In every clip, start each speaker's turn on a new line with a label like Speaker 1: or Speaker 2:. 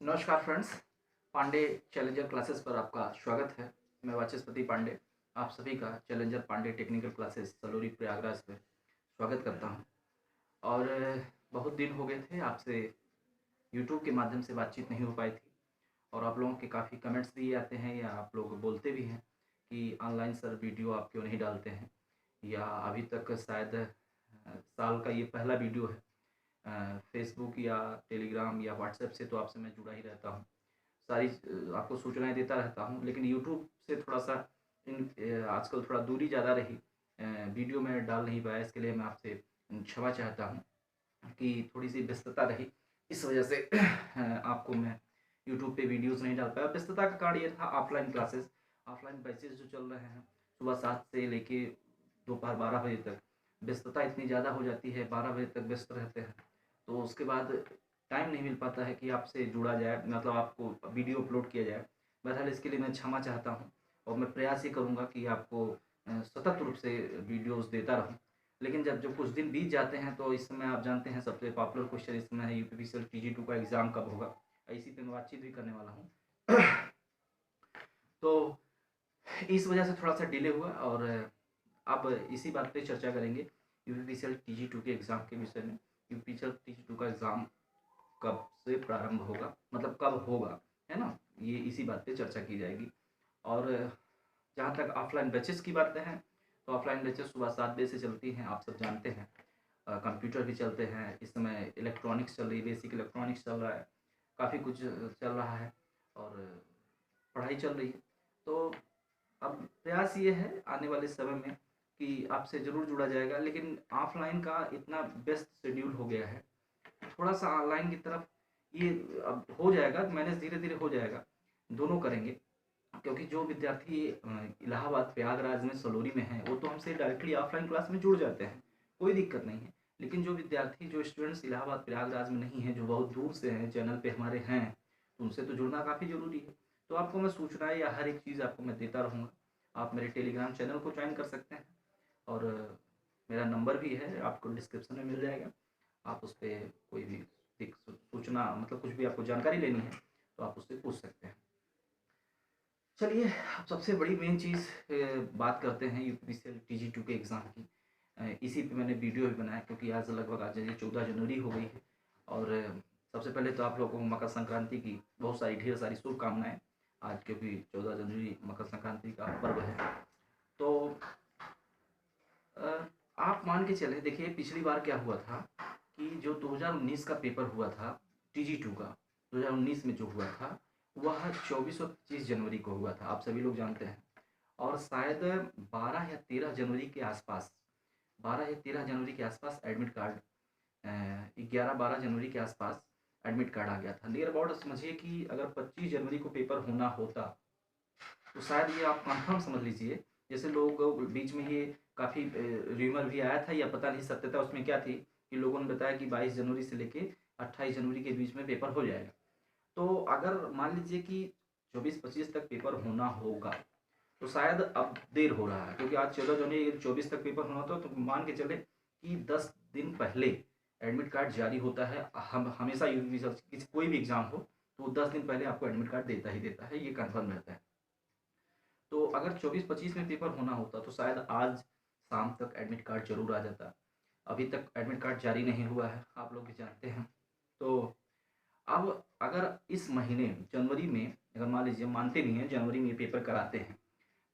Speaker 1: नमस्कार friends, Pandey challenger classes पर आपका स्वागत है। मैं वाचस्पति पांडे आप सभी का challenger Pandey technical classes Salori Prayagraj में स्वागत करता हूं। और बहुत दिन हो गए थे आपसे यूट्यूब के माध्यम से बातचीत नहीं हो पाई थी। और आप लोगों के काफ़ी कमेंट्स भी आते हैं या आप लोग बोलते भी हैं कि ऑनलाइन सर वीडियो आप क्यों नहीं डालते हैं, या अभी तक शायद साल का ये पहला वीडियो है। फेसबुक या टेलीग्राम या व्हाट्सएप से तो आपसे मैं जुड़ा ही रहता हूँ, सारी आपको सूचनाएं देता रहता हूँ, लेकिन यूट्यूब से थोड़ा सा आजकल थोड़ा दूरी ज़्यादा रही, वीडियो मैं डाल नहीं पाया। इसके लिए मैं आपसे क्षमा चाहता हूँ कि थोड़ी सी व्यस्तता रही, इस वजह से आपको मैं यूट्यूब पे वीडियोस नहीं डाल पाया। व्यस्तता का कारण ये था, ऑफलाइन बैचेस जो चल रहे हैं सुबह 7 से लेके दोपहर 12 बजे तक, व्यस्तता इतनी ज़्यादा हो जाती है, 12 बजे तक व्यस्त रहते हैं। तो उसके बाद टाइम नहीं मिल पाता है कि आपसे जुड़ा जाए, मतलब आपको वीडियो अपलोड किया जाए। बहरहाल इसके लिए मैं क्षमा चाहता हूँ और मैं प्रयास ही करूँगा कि आपको सतत रूप से वीडियोस देता रहूँ। लेकिन जब जो कुछ दिन बीत जाते हैं तो इस समय आप जानते हैं सबसे पॉपुलर क्वेश्चन इस समय है यूपीपीसीएल TG2 का एग्ज़ाम कब होगा। इसी पे मैं बातचीत भी करने वाला हूँ। तो इस वजह से थोड़ा सा डिले हुआ और अब इसी बात पे चर्चा करेंगे यूपीपीसीएल TG2 के एग्ज़ाम के विषय में। यूपीपीसीएल TG2 का एग्ज़ाम कब से प्रारंभ होगा, मतलब कब होगा, है ना? ये इसी बात पे चर्चा की जाएगी। और जहाँ तक ऑफलाइन बैचेस की बातें हैं, तो ऑफलाइन बैचेस सुबह 7 बजे से चलती हैं, आप सब जानते हैं। कंप्यूटर भी चलते हैं, इस समय इलेक्ट्रॉनिक्स चल रही है, बेसिक इलेक्ट्रॉनिक्स चल रहा है, काफ़ी कुछ चल रहा है और पढ़ाई चल रही है। तो अब प्रयास ये है आने वाले समय में कि आपसे ज़रूर जुड़ा जाएगा, लेकिन ऑफलाइन का इतना व्यस्त शेड्यूल हो गया है, थोड़ा सा ऑनलाइन की तरफ ये अब हो जाएगा, मैनेज धीरे धीरे हो जाएगा, दोनों करेंगे। क्योंकि जो विद्यार्थी इलाहाबाद प्रयागराज में सलोरी में हैं वो तो हमसे डायरेक्टली ऑफलाइन क्लास में जुड़ जाते हैं, कोई दिक्कत नहीं है। लेकिन जो विद्यार्थी जो स्टूडेंट्स इलाहाबाद प्रयागराज में नहीं हैं, जो बहुत दूर से हैं, चैनल पे हमारे हैं, तो उनसे तो जुड़ना काफ़ी ज़रूरी है। तो आपको मैं सूचनाएं या हर एक चीज़ आपको मैं देता रहूँगा। आप मेरे टेलीग्राम चैनल को ज्वाइन कर सकते हैं और मेरा नंबर भी है, आपको डिस्क्रिप्शन में मिल जाएगा। आप उस पर कोई भी सूचना, मतलब कुछ भी आपको जानकारी लेनी है तो आप उससे पूछ सकते हैं। चलिए, अब सबसे बड़ी मेन चीज़ बात करते हैं यूपीपीसीएल TG2 के एग्ज़ाम की। इसी पे मैंने वीडियो भी बनाया क्योंकि आज लगभग आज ये 14 जनवरी हो गई है। और सबसे पहले तो आप लोगों को मकर संक्रांति की बहुत सारी ढेर सारी शुभकामनाएं, आज क्योंकि 14 जनवरी मकर संक्रांति का पर्व है। तो अ, आप मान के चले, देखिए पिछली बार क्या हुआ था कि जो 2019 का पेपर हुआ था TG2 का, 2019 में जो हुआ था वह 24 और 25 जनवरी को हुआ था, आप सभी लोग जानते हैं। और शायद 12 या 13 जनवरी के आसपास, 12 या 13 जनवरी के आसपास एडमिट कार्ड, 11-12 जनवरी के आसपास एडमिट कार्ड आ गया था। नियर अबाउट समझिए कि अगर 25 जनवरी को पेपर होना होता तो शायद ये आप कन्फर्म समझ लीजिए। जैसे लोग बीच में ये काफ़ी र्यूमर भी आया था या पता नहीं सत्यता उसमें क्या थी कि लोगों ने बताया कि 22 जनवरी से लेके 28 जनवरी के बीच में पेपर हो जाएगा। तो अगर मान लीजिए कि 24-25 तक पेपर होना होगा तो शायद अब देर हो रहा है, क्योंकि आज 14 जनवरी 24 तक पेपर होना था, तो मान के चले कि 10 दिन पहले एडमिट कार्ड जारी होता है। हम हमेशा यूपी कोई भी एग्ज़ाम हो तो 10 दिन पहले आपको एडमिट कार्ड देता ही देता है, ये कन्फर्म रहता है। तो अगर 24-25 में पेपर होना होता तो शायद आज शाम तक एडमिट कार्ड जरूर आ जाता। अभी तक एडमिट कार्ड जारी नहीं हुआ है, आप लोग भी जानते हैं। तो अब अगर इस महीने जनवरी में, अगर मान लीजिए, मानते नहीं हैं, जनवरी में पेपर कराते हैं,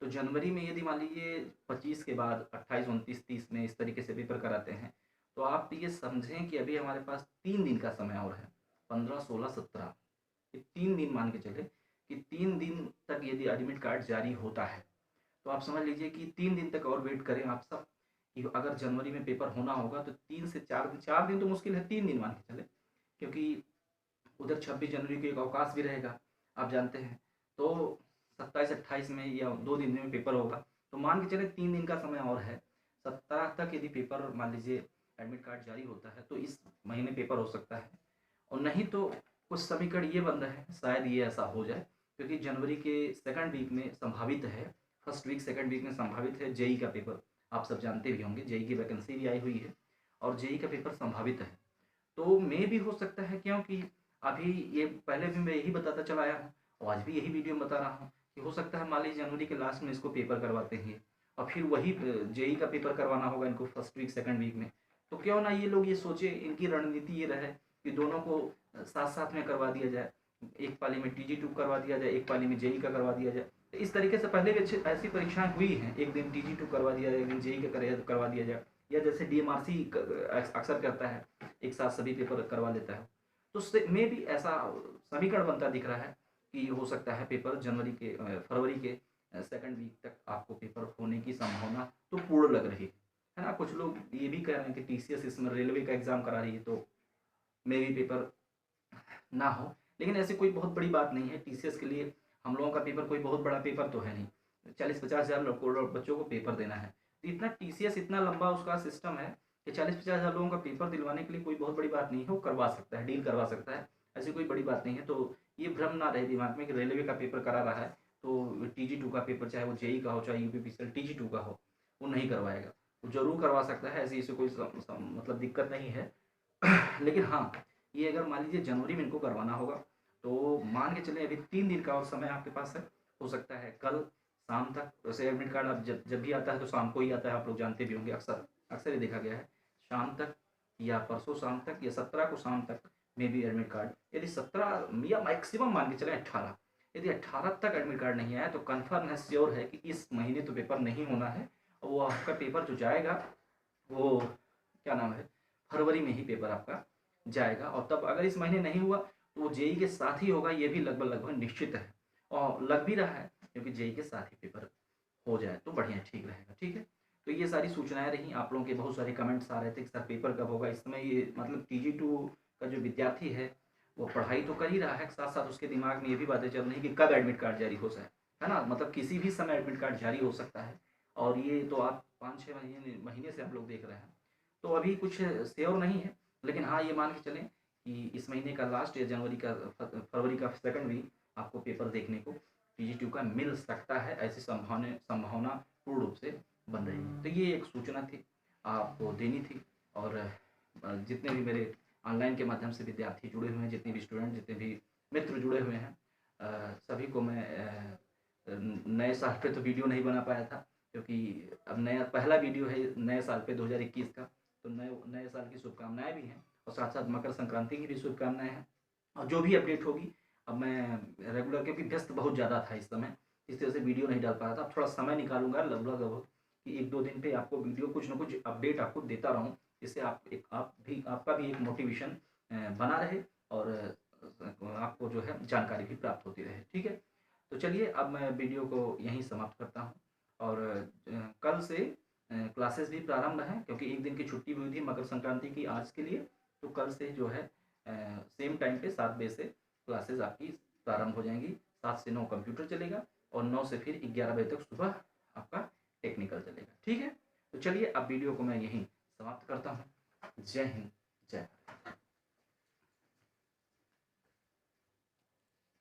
Speaker 1: तो जनवरी में यदि मान लीजिए 25 के बाद 28, 29, 30 में इस तरीके से पेपर कराते हैं, तो आप ये समझें कि अभी हमारे पास 3 दिन का समय और है, 15, 16, 17, ये 3 दिन मान के चले कि 3 दिन तक यदि एडमिट कार्ड जारी होता है तो आप समझ लीजिए कि 3 दिन तक और वेट करें आप सब कि अगर जनवरी में पेपर होना होगा तो 3 से 4 दिन, 4 दिन तो मुश्किल है, 3 दिन मान के चले, क्योंकि उधर 26 जनवरी को एक अवकाश भी रहेगा, आप जानते हैं। तो 27-28 में या 2 दिन में पेपर होगा, तो मान के चले 3 दिन का समय और है। 17 तक यदि पेपर मान लीजिए एडमिट कार्ड जारी होता है तो इस महीने पेपर हो सकता है। और नहीं तो कुछ समीकरण ये बन रहे हैं, शायद ये ऐसा हो जाए, क्योंकि जनवरी के सेकंड वीक में संभावित है, फर्स्ट वीक सेकंड वीक में संभावित है जेई का पेपर। आप सब जानते भी होंगे जेई की वैकेंसी भी आई हुई है और जेई का पेपर संभावित है। तो मे भी हो सकता है, क्योंकि अभी ये पहले भी मैं यही बताता चला आया हूँ और आज भी यही वीडियो में बता रहा हूँ कि हो सकता है मान लीजिए जनवरी के लास्ट में इसको पेपर करवाते हैं और फिर वही जेई का पेपर करवाना होगा इनको फर्स्ट वीक सेकंड वीक में। तो क्यों ना ये लोग ये सोचे, इनकी रणनीति ये रहे कि दोनों को साथ साथ में करवा दिया जाए, एक पाली में TG2 करवा दिया जाए, एक पाली में जेई का करवा दिया जाए। तो इस तरीके से पहले भी ऐसी परीक्षाएं हुई हैं, एक दिन TG2 करवा दिया जाए, एक दिन जेई का करवा दिया जाए, या जैसे DMRC अक्सर करता है एक साथ सभी पेपर करवा लेता है। तो उससे में भी ऐसा समीकरण बनता दिख रहा है कि हो सकता है पेपर फरवरी के सेकंड वीक तक आपको पेपर होने की संभावना तो पूर्ण लग रही है ना। कुछ लोग ये भी कह रहे हैं कि TCS इसमें रेलवे का एग्जाम करा रही है तो मे भी पेपर ना हो, लेकिन ऐसी कोई बहुत बड़ी बात नहीं है। TCS के लिए हम लोगों का पेपर कोई बहुत बड़ा पेपर तो है नहीं, 40-50 हज़ार बच्चों को पेपर देना है। तो इतना TCS इतना लंबा उसका सिस्टम है कि 40-50 हज़ार लोगों का पेपर दिलवाने के लिए कोई बहुत बड़ी बात नहीं है, वो करवा सकता है, डील करवा सकता है, ऐसी कोई बड़ी बात नहीं है। तो ये भ्रम ना रहे दिमाग में कि रेलवे का पेपर करा रहा है तो TG2 का पेपर, चाहे वो जेई का हो चाहे UPPCL TG2 का हो, वो नहीं करवाएगा। वो जरूर करवा सकता है, ऐसी इसे कोई मतलब दिक्कत नहीं है। लेकिन हाँ, ये अगर मान लीजिए जनवरी में इनको करवाना होगा तो मान के चलें अभी 3 दिन का और समय आपके पास है। हो सकता है कल शाम तक, वैसे एडमिट कार्ड अब जब भी आता है तो शाम को ही आता है, आप लोग जानते भी होंगे, अक्सर अक्सर ये देखा गया है शाम तक या परसों शाम तक या 17 को शाम तक में भी एडमिट कार्ड। यदि 17 या मैक्सिमम मान के चलें 18, यदि 18 तक एडमिट कार्ड नहीं आया तो कन्फर्म है, श्योर है कि इस महीने तो पेपर नहीं होना है। और वो आपका पेपर जो जाएगा वो क्या नाम है, फरवरी में ही पेपर आपका जाएगा। और तब अगर इस महीने नहीं हुआ तो वो जेई के साथ ही होगा, ये भी लगभग लगभग निश्चित है और लग भी रहा है, क्योंकि जेई के साथ ही पेपर हो जाए तो बढ़िया ठीक रहेगा। ठीक है, तो ये सारी सूचनाएं रही। आप लोगों के बहुत सारे कमेंट्स आ रहे थे कि सर पेपर कब होगा। इस समय ये मतलब TG2 का जो विद्यार्थी है वो पढ़ाई तो कर ही रहा है, साथ साथ उसके दिमाग में ये भी बातें चल रही कि कब एडमिट कार्ड जारी हो जाए, है ना। मतलब किसी भी समय एडमिट कार्ड जारी हो सकता है और ये तो आप 5-6 महीने से आप लोग देख रहे हैं, तो अभी कुछ श्योर नहीं है। लेकिन हाँ, ये मान के चलें कि इस महीने का लास्ट या फरवरी का सेकंड वीक आपको पेपर देखने को TG2 का मिल सकता है, ऐसी संभावना पूर्ण रूप से बन रही है। तो ये एक सूचना थी, आपको देनी थी। और जितने भी मेरे ऑनलाइन के माध्यम से विद्यार्थी जुड़े हुए हैं, जितने भी स्टूडेंट, जितने भी मित्र जुड़े हुए हैं, सभी को मैं नए साल पे तो वीडियो नहीं बना पाया था, क्योंकि अब नया पहला वीडियो है नए साल पे 2021 का, तो नए नए साल की शुभकामनाएं भी हैं और साथ साथ मकर संक्रांति की भी शुभकामनाएं हैं। और जो भी अपडेट होगी, अब मैं रेगुलर, क्योंकि व्यस्त बहुत ज़्यादा था इस समय, इस तरह से वीडियो नहीं डाल पा रहा था। अब थोड़ा समय निकालूंगा लगभग कि 1-2 दिन पे आपको वीडियो कुछ ना कुछ अपडेट आपको देता रहूँ, जिससे आपका भी एक मोटिवेशन बना रहे और आपको जो है जानकारी भी प्राप्त होती रहे। ठीक है, तो चलिए अब मैं वीडियो को यहीं समाप्त करता हूँ। और कल से क्लासेस भी प्रारंभ हैं, क्योंकि एक दिन की छुट्टी हुई थी मकर संक्रांति की आज के लिए। तो कल से जो है सेम टाइम पे 7 बजे से क्लासेस आपकी प्रारंभ हो जाएंगी। 7 से 9 कंप्यूटर चलेगा और 9 से फिर 11 बजे तक सुबह आपका टेक्निकल चलेगा। ठीक है, तो चलिए अब वीडियो को मैं यहीं समाप्त करता हूँ। जय हिंद।